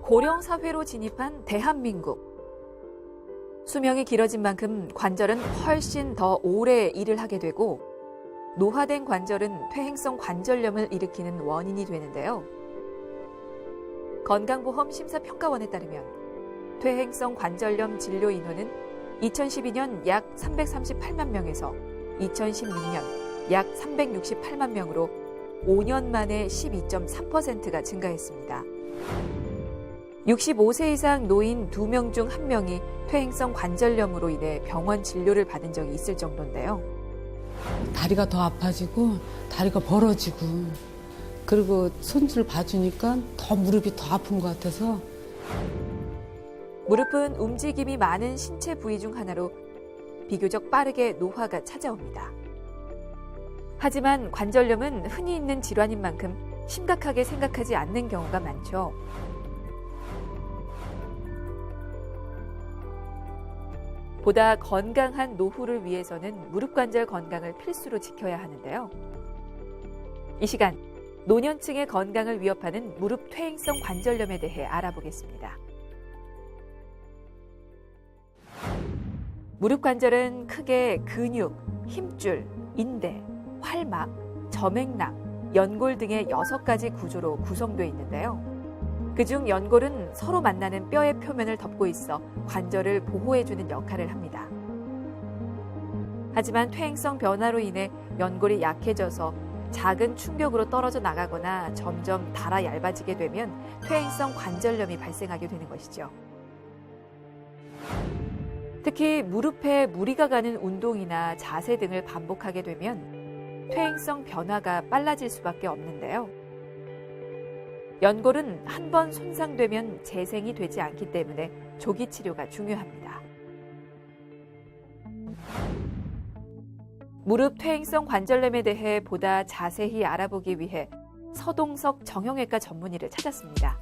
고령 사회로 진입한 대한민국. 수명이 길어진 만큼 관절은 훨씬 더 오래 일을 하게 되고 노화된 관절은 퇴행성 관절염을 일으키는 원인이 되는데요. 건강보험 심사평가원에 따르면 퇴행성 관절염 진료 인원은 2012년 약 338만 명에서 2016년 약 368만 명으로 5년 만에 12.3%가 증가했습니다. 65세 이상 노인 2명 중 1명이 퇴행성 관절염으로 인해 병원 진료를 받은 적이 있을 정도인데요. 다리가 더 아파지고 다리가 벌어지고 그리고 손질 봐주니까 더 무릎이 더 아픈 것 같아서. 무릎은 움직임이 많은 신체 부위 중 하나로 비교적 빠르게 노화가 찾아옵니다. 하지만 관절염은 흔히 있는 질환인 만큼 심각하게 생각하지 않는 경우가 많죠. 보다 건강한 노후를 위해서는 무릎 관절 건강을 필수로 지켜야 하는데요. 이 시간 노년층의 건강을 위협하는 무릎 퇴행성 관절염에 대해 알아보겠습니다. 무릎 관절은 크게 근육, 힘줄, 인대, 활막, 점액낭, 연골 등의 6가지 구조로 구성되어 있는데요. 그중 연골은 서로 만나는 뼈의 표면을 덮고 있어 관절을 보호해주는 역할을 합니다. 하지만 퇴행성 변화로 인해 연골이 약해져서 작은 충격으로 떨어져 나가거나 점점 닳아 얇아지게 되면 퇴행성 관절염이 발생하게 되는 것이죠. 특히 무릎에 무리가 가는 운동이나 자세 등을 반복하게 되면 퇴행성 변화가 빨라질 수밖에 없는데요. 연골은 한 번 손상되면 재생이 되지 않기 때문에 조기 치료가 중요합니다. 무릎 퇴행성 관절염에 대해 보다 자세히 알아보기 위해 서동석 정형외과 전문의를 찾았습니다.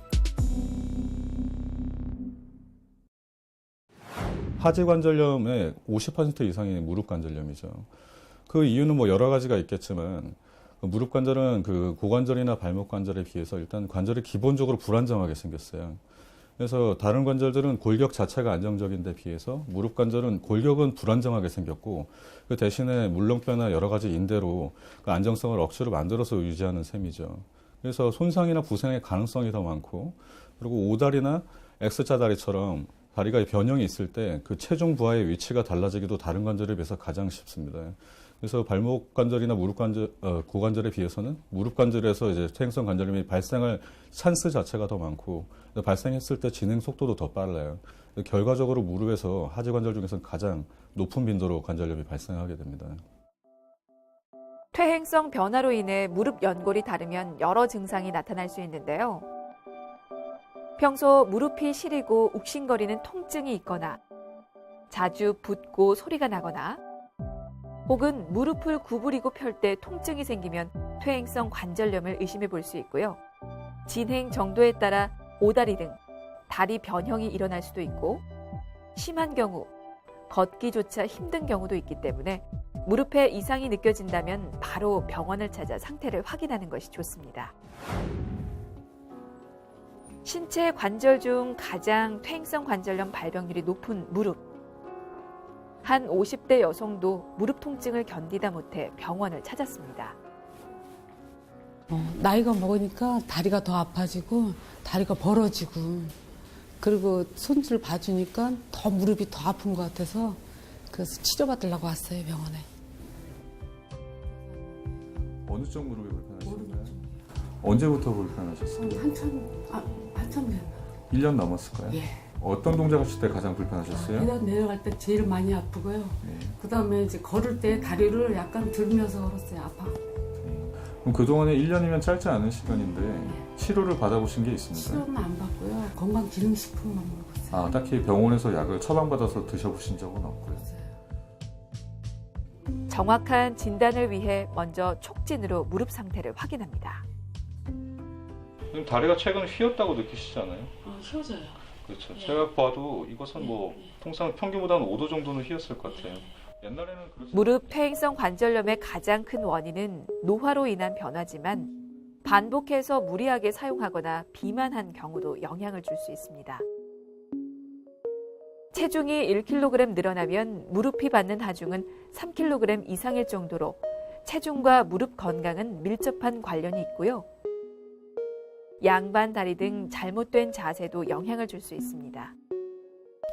하지 관절염의 50% 이상이 무릎 관절염이죠. 그 이유는 뭐 여러 가지가 있겠지만 무릎 관절은 그 고관절이나 발목 관절에 비해서 일단 관절이 기본적으로 불안정하게 생겼어요. 그래서 다른 관절들은 골격 자체가 안정적인데 비해서 무릎 관절은 골격은 불안정하게 생겼고 그 대신에 물렁뼈나 여러 가지 인대로 그 안정성을 억지로 만들어서 유지하는 셈이죠. 그래서 손상이나 부상의 가능성이 더 많고 그리고 오다리나 X자 다리처럼 다리가 변형이 있을 때 그 체중 부하의 위치가 달라지기도 다른 관절에 비해서 가장 쉽습니다. 그래서 발목 관절이나 무릎 관절, 고관절에 비해서는 무릎 관절에서 이제 퇴행성 관절염이 발생할 찬스 자체가 더 많고 발생했을 때 진행 속도도 더 빨라요. 결과적으로 무릎에서 하지 관절 중에서는 가장 높은 빈도로 관절염이 발생하게 됩니다. 퇴행성 변화로 인해 무릎 연골이 다르면 여러 증상이 나타날 수 있는데요. 평소 무릎이 시리고 욱신거리는 통증이 있거나 자주 붓고 소리가 나거나 혹은 무릎을 구부리고 펼 때 통증이 생기면 퇴행성 관절염을 의심해 볼 수 있고요. 진행 정도에 따라 오다리 등 다리 변형이 일어날 수도 있고 심한 경우 걷기조차 힘든 경우도 있기 때문에 무릎에 이상이 느껴진다면 바로 병원을 찾아 상태를 확인하는 것이 좋습니다. 신체 관절 중 가장 퇴행성 관절염 발병률이 높은 무릎. 한 50대 여성도 무릎 통증을 견디다 못해 병원을 찾았습니다. 나이가 먹으니까 다리가 더 아파지고 다리가 벌어지고 그리고 손질 봐주니까 더 무릎이 더 아픈 것 같아서 그래서 치료받으려고 왔어요, 병원에. 어느 쪽 무릎이 불편하신가요? 언제부터 불편하셨어요? 한참 됐나? 1년 넘었을까요? 예. 어떤 동작 하실 때 가장 불편하셨어요? 계단 내려갈 때 제일 많이 아프고요. 네. 그다음에 이제 걸을 때 다리를 약간 들면서 걸었어요. 아파. 그럼 그동안에 1년이면 짧지 않은 시간인데 치료를 받아보신 게 있습니까? 치료는 안 받고요. 건강기능식품만 먹었어요. 딱히 병원에서 약을 처방받아서 드셔보신 적은 없고요. 정확한 진단을 위해 먼저 촉진으로 무릎 상태를 확인합니다. 다리가 최근 휘었다고 느끼시잖아요? 휘어져요. 그렇죠. 제가 봐도 이것은 통상 평균보다 한 5도 정도는 휘었을 것 같아요. 옛날에는 무릎 퇴행성 관절염의 가장 큰 원인은 노화로 인한 변화지만 반복해서 무리하게 사용하거나 비만한 경우도 영향을 줄 수 있습니다. 체중이 1kg 늘어나면 무릎이 받는 하중은 3kg 이상일 정도로 체중과 무릎 건강은 밀접한 관련이 있고요. 양반 다리 등 잘못된 자세도 영향을 줄 수 있습니다.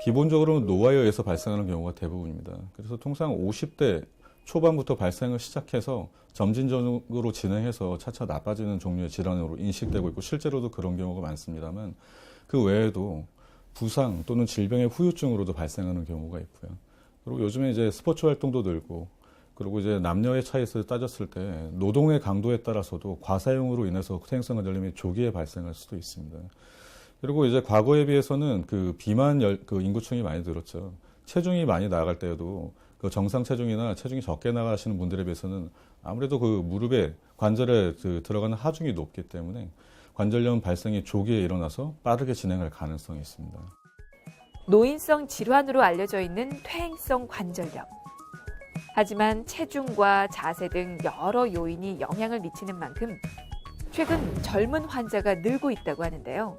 기본적으로 노화에 의해서 발생하는 경우가 대부분입니다. 그래서 통상 50대 초반부터 발생을 시작해서 점진적으로 진행해서 차차 나빠지는 종류의 질환으로 인식되고 있고 실제로도 그런 경우가 많습니다만 그 외에도 부상 또는 질병의 후유증으로도 발생하는 경우가 있고요. 그리고 요즘에 이제 스포츠 활동도 늘고 그리고 이제 남녀의 차이에서 따졌을 때 노동의 강도에 따라서도 과사용으로 인해서 퇴행성 관절염이 조기에 발생할 수도 있습니다. 그리고 이제 과거에 비해서는 그 비만 그 인구층이 많이 늘었죠. 체중이 많이 나갈 때에도 그 정상 체중이나 체중이 적게 나가시는 분들에 비해서는 아무래도 그 무릎에 관절에 들어가는 하중이 높기 때문에 관절염 발생이 조기에 일어나서 빠르게 진행할 가능성이 있습니다. 노인성 질환으로 알려져 있는 퇴행성 관절염. 하지만 체중과 자세 등 여러 요인이 영향을 미치는 만큼 최근 젊은 환자가 늘고 있다고 하는데요.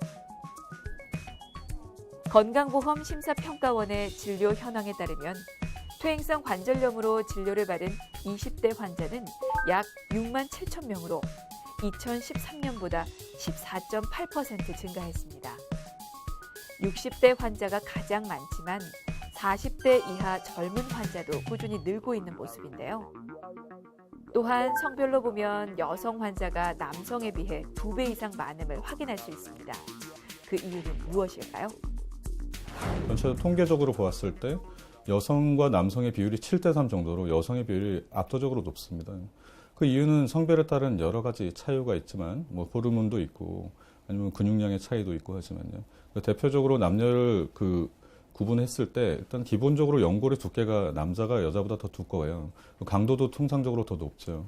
건강보험 심사평가원의 진료 현황에 따르면 퇴행성 관절염으로 진료를 받은 20대 환자는 약 6만 7천 명으로 2013년보다 14.8% 증가했습니다. 60대 환자가 가장 많지만 40대 이하 젊은 환자도 꾸준히 늘고 있는 모습인데요. 또한 성별로 보면 여성 환자가 남성에 비해 2배 이상 많음을 확인할 수 있습니다. 그 이유는 무엇일까요? 전체 통계적으로 보았을 때 여성과 남성의 비율이 7대3 정도로 여성의 비율이 압도적으로 높습니다. 그 이유는 성별에 따른 여러 가지 차이가 있지만 뭐 호르몬도 있고 아니면 근육량의 차이도 있고 하지만요. 대표적으로 남녀를 구분했을 때 일단 기본적으로 연골의 두께가 남자가 여자보다 더 두꺼워요. 강도도 통상적으로 더 높죠.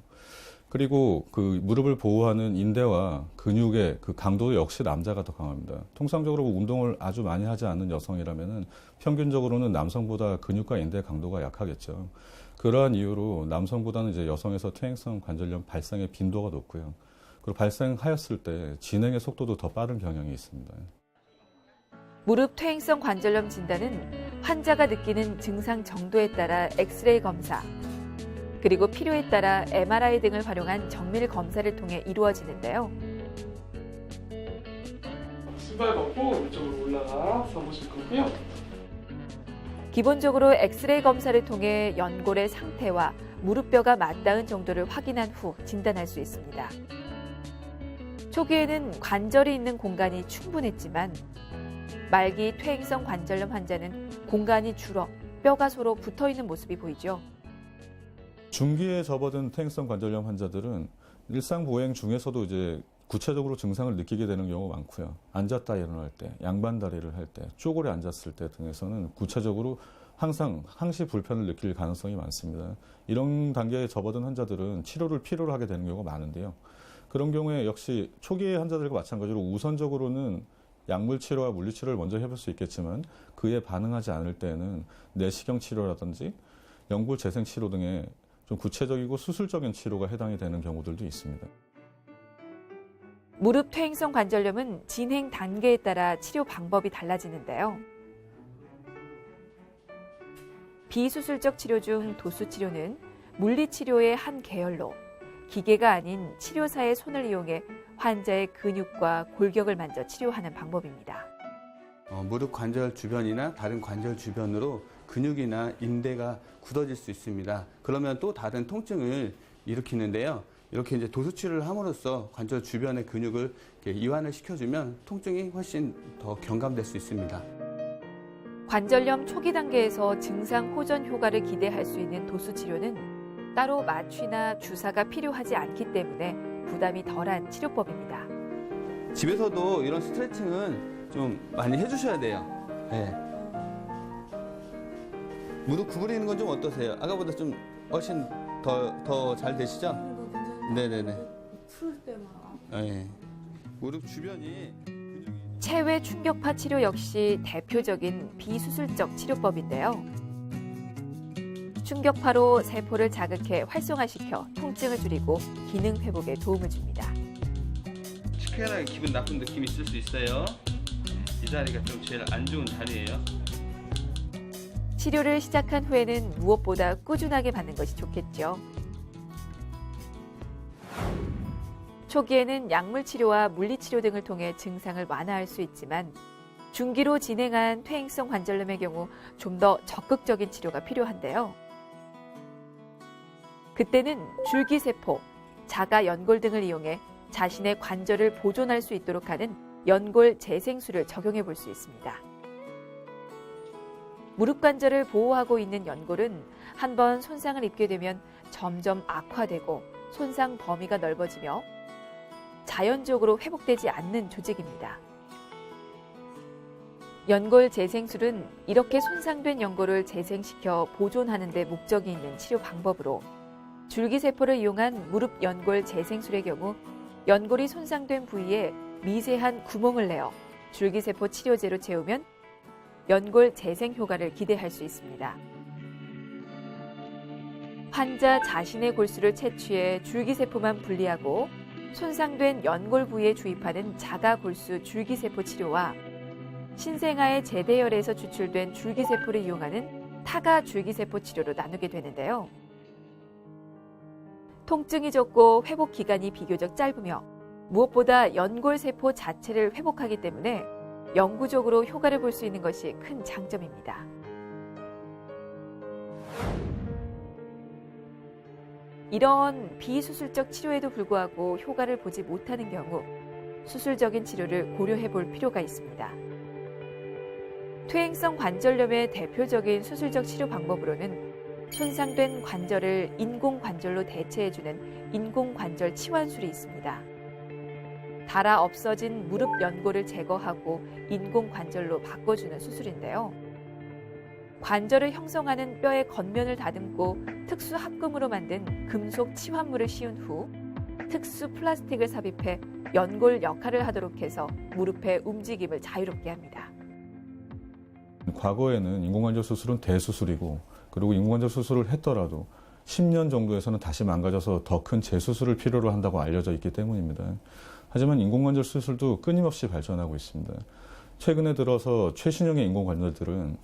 그리고 그 무릎을 보호하는 인대와 근육의 그 강도도 역시 남자가 더 강합니다. 통상적으로 운동을 아주 많이 하지 않는 여성이라면은 평균적으로는 남성보다 근육과 인대 강도가 약하겠죠. 그러한 이유로 남성보다는 이제 여성에서 퇴행성 관절염 발생의 빈도가 높고요. 그리고 발생하였을 때 진행의 속도도 더 빠른 경향이 있습니다. 무릎 퇴행성 관절염 진단은 환자가 느끼는 증상 정도에 따라 엑스레이 검사, 그리고 필요에 따라 MRI 등을 활용한 정밀 검사를 통해 이루어지는데요. 신발 벗고 이쪽으로 올라가서 보실 거고요. 기본적으로 엑스레이 검사를 통해 연골의 상태와 무릎뼈가 맞닿은 정도를 확인한 후 진단할 수 있습니다. 초기에는 관절이 있는 공간이 충분했지만 말기 퇴행성 관절염 환자는 공간이 줄어 뼈가 서로 붙어있는 모습이 보이죠. 중기에 접어든 퇴행성 관절염 환자들은 일상 보행 중에서도 이제 구체적으로 증상을 느끼게 되는 경우가 많고요. 앉았다 일어날 때, 양반 다리를 할 때, 쪼그려 앉았을 때 등에서는 구체적으로 항상 항시 불편을 느낄 가능성이 많습니다. 이런 단계에 접어든 환자들은 치료를 필요로 하게 되는 경우가 많은데요. 그런 경우에 역시 초기의 환자들과 마찬가지로 우선적으로는 약물 치료와 물리 치료를 먼저 해볼 수 있겠지만 그에 반응하지 않을 때는 내시경 치료라든지 연골 재생 치료 등의 좀 구체적이고 수술적인 치료가 해당이 되는 경우들도 있습니다. 무릎 퇴행성 관절염은 진행 단계에 따라 치료 방법이 달라지는데요. 비수술적 치료 중 도수치료는 물리치료의 한 계열로 기계가 아닌 치료사의 손을 이용해 환자의 근육과 골격을 만져 치료하는 방법입니다. 무릎 관절 주변이나 다른 관절 주변으로 근육이나 인대가 굳어질 수 있습니다. 그러면 또 다른 통증을 일으키는데요. 이렇게 이제 도수치료를 함으로써 관절 주변의 근육을 이완을 시켜주면 통증이 훨씬 더 경감될 수 있습니다. 관절염 초기 단계에서 증상 호전 효과를 기대할 수 있는 도수 치료는 따로 마취나 주사가 필요하지 않기 때문에 부담이 덜한 치료법입니다. 집에서도 이런 스트레칭은 좀 많이 해주셔야 돼요. 네. 무릎 구부리는 건 좀 어떠세요? 아까보다 좀 훨씬 더 잘 되시죠? 네네네. 풀 때만. 네. 무릎 주변이 체외 충격파 치료 역시 대표적인 비수술적 치료법인데요. 충격파로 세포를 자극해 활성화시켜 통증을 줄이고 기능 회복에 도움을 줍니다. 희한하게 기분 나쁜 느낌이 있을 수 있어요. 이 다리가 좀 제일 안 좋은 다리예요. 치료를 시작한 후에는 무엇보다 꾸준하게 받는 것이 좋겠죠. 초기에는 약물 치료와 물리 치료 등을 통해 증상을 완화할 수 있지만 중기로 진행한 퇴행성 관절염의 경우 좀 더 적극적인 치료가 필요한데요. 그때는 줄기세포, 자가 연골 등을 이용해 자신의 관절을 보존할 수 있도록 하는 연골 재생술을 적용해 볼 수 있습니다. 무릎 관절을 보호하고 있는 연골은 한번 손상을 입게 되면 점점 악화되고 손상 범위가 넓어지며 자연적으로 회복되지 않는 조직입니다. 연골 재생술은 이렇게 손상된 연골을 재생시켜 보존하는 데 목적이 있는 치료 방법으로 줄기세포를 이용한 무릎 연골 재생술의 경우 연골이 손상된 부위에 미세한 구멍을 내어 줄기세포 치료제로 채우면 연골 재생 효과를 기대할 수 있습니다. 환자 자신의 골수를 채취해 줄기세포만 분리하고 손상된 연골 부위에 주입하는 자가 골수 줄기세포 치료와 신생아의 제대열에서 추출된 줄기세포를 이용하는 타가 줄기세포 치료로 나누게 되는데요. 통증이 적고 회복 기간이 비교적 짧으며 무엇보다 연골세포 자체를 회복하기 때문에 영구적으로 효과를 볼 수 있는 것이 큰 장점입니다. 이런 비수술적 치료에도 불구하고 효과를 보지 못하는 경우 수술적인 치료를 고려해 볼 필요가 있습니다. 퇴행성 관절염의 대표적인 수술적 치료 방법으로는 손상된 관절을 인공관절로 대체해주는 인공관절 치환술이 있습니다. 닳아 없어진 무릎 연골을 제거하고 인공관절로 바꿔주는 수술인데요. 관절을 형성하는 뼈의 겉면을 다듬고 특수 합금으로 만든 금속 치환물을 씌운 후 특수 플라스틱을 삽입해 연골 역할을 하도록 해서 무릎의 움직임을 자유롭게 합니다. 과거에는 인공관절 수술은 대수술이고 그리고 인공관절 수술을 했더라도 10년 정도에서는 다시 망가져서 더 큰 재수술을 필요로 한다고 알려져 있기 때문입니다. 하지만 인공관절 수술도 끊임없이 발전하고 있습니다. 최근에 들어서 최신형의 인공관절들은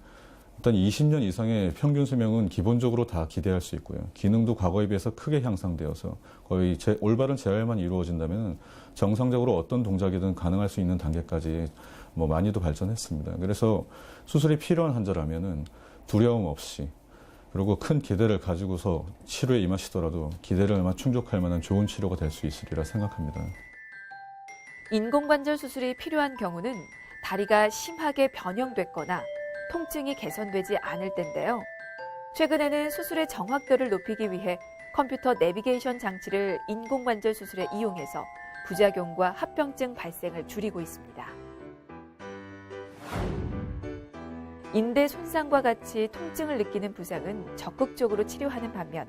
일단 20년 이상의 평균 수명은 기본적으로 다 기대할 수 있고요. 기능도 과거에 비해서 크게 향상되어서 거의 올바른 재활만 이루어진다면 정상적으로 어떤 동작이든 가능할 수 있는 단계까지 많이도 발전했습니다. 그래서 수술이 필요한 환자라면은 두려움 없이 그리고 큰 기대를 가지고서 치료에 임하시더라도 기대를 얼마 충족할 만한 좋은 치료가 될 수 있으리라 생각합니다. 인공관절 수술이 필요한 경우는 다리가 심하게 변형됐거나 통증이 개선되지 않을 때인데요. 최근에는 수술의 정확도를 높이기 위해 컴퓨터 내비게이션 장치를 인공관절 수술에 이용해서 부작용과 합병증 발생을 줄이고 있습니다. 인대 손상과 같이 통증을 느끼는 부상은 적극적으로 치료하는 반면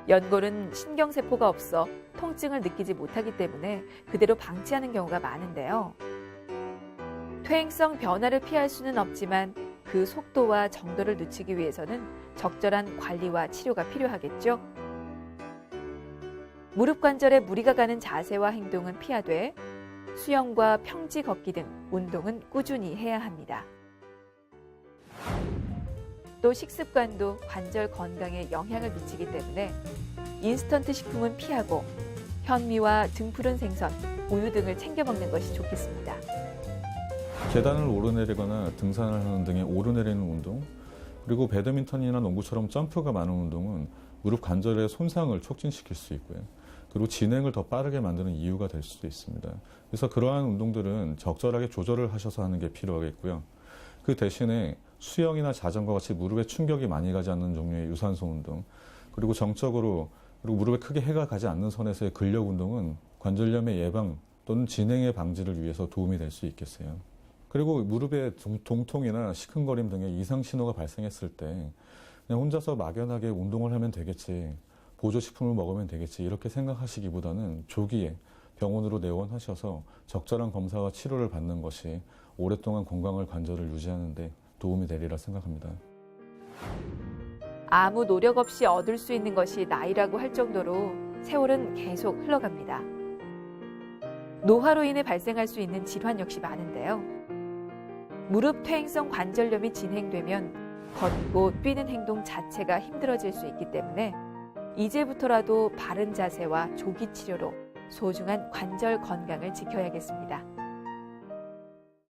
연골은 신경세포가 없어 통증을 느끼지 못하기 때문에 그대로 방치하는 경우가 많은데요. 퇴행성 변화를 피할 수는 없지만 그 속도와 정도를 늦추기 위해서는 적절한 관리와 치료가 필요하겠죠. 무릎 관절에 무리가 가는 자세와 행동은 피하되 수영과 평지 걷기 등 운동은 꾸준히 해야 합니다. 또 식습관도 관절 건강에 영향을 미치기 때문에 인스턴트 식품은 피하고 현미와 등푸른 생선, 우유 등을 챙겨 먹는 것이 좋겠습니다. 계단을 오르내리거나 등산을 하는 등의 오르내리는 운동, 그리고 배드민턴이나 농구처럼 점프가 많은 운동은 무릎 관절의 손상을 촉진시킬 수 있고요. 그리고 진행을 더 빠르게 만드는 이유가 될 수도 있습니다. 그래서 그러한 운동들은 적절하게 조절을 하셔서 하는 게 필요하겠고요. 그 대신에 수영이나 자전거 같이 무릎에 충격이 많이 가지 않는 종류의 유산소 운동, 그리고 정적으로 그리고 무릎에 크게 해가 가지 않는 선에서의 근력 운동은 관절염의 예방 또는 진행의 방지를 위해서 도움이 될 수 있겠어요. 그리고 무릎에 동통이나 시큰거림 등의 이상 신호가 발생했을 때 그냥 혼자서 막연하게 운동을 하면 되겠지, 보조식품을 먹으면 되겠지 이렇게 생각하시기보다는 조기에 병원으로 내원하셔서 적절한 검사와 치료를 받는 것이 오랫동안 건강한 관절을 유지하는 데 도움이 되리라 생각합니다. 아무 노력 없이 얻을 수 있는 것이 나이라고 할 정도로 세월은 계속 흘러갑니다. 노화로 인해 발생할 수 있는 질환 역시 많은데요. 무릎 퇴행성 관절염이 진행되면 걷고 뛰는 행동 자체가 힘들어질 수 있기 때문에 이제부터라도 바른 자세와 조기 치료로 소중한 관절 건강을 지켜야겠습니다.